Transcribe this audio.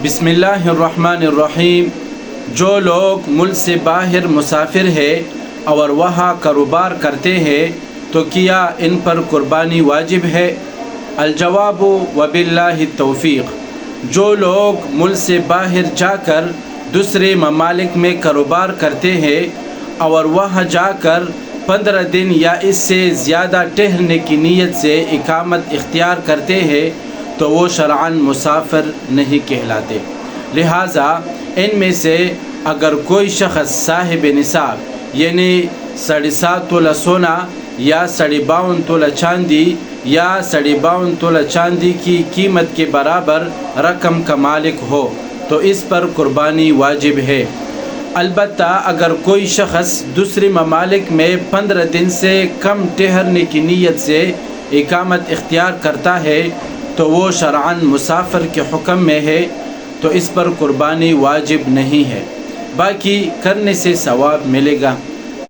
بسم اللہ الرحمن الرحیم۔ جو لوگ ملک سے باہر مسافر ہے اور وہاں کاروبار کرتے ہیں تو کیا ان پر قربانی واجب ہے؟ الجواب وباللہ التوفیق۔ جو لوگ ملک سے باہر جا کر دوسرے ممالک میں کاروبار کرتے ہیں اور وہاں جا کر 15 دن یا اس سے زیادہ ٹھہرنے کی نیت سے اقامت اختیار کرتے ہیں تو وہ شرعاً مسافر نہیں کہلاتے۔ لہٰذا ان میں سے اگر کوئی شخص صاحب نصاب یعنی 7.5 تولہ سونا یا 52 تولہ چاندی یا 52 تولہ چاندی کی قیمت کے برابر رقم کا مالک ہو تو اس پر قربانی واجب ہے۔ البتہ اگر کوئی شخص دوسرے ممالک میں 15 دن سے کم ٹھہرنے کی نیت سے اقامت اختیار کرتا ہے تو وہ شرعاً مسافر کے حکم میں ہے تو اس پر قربانی واجب نہیں ہے، باقی کرنے سے ثواب ملے گا۔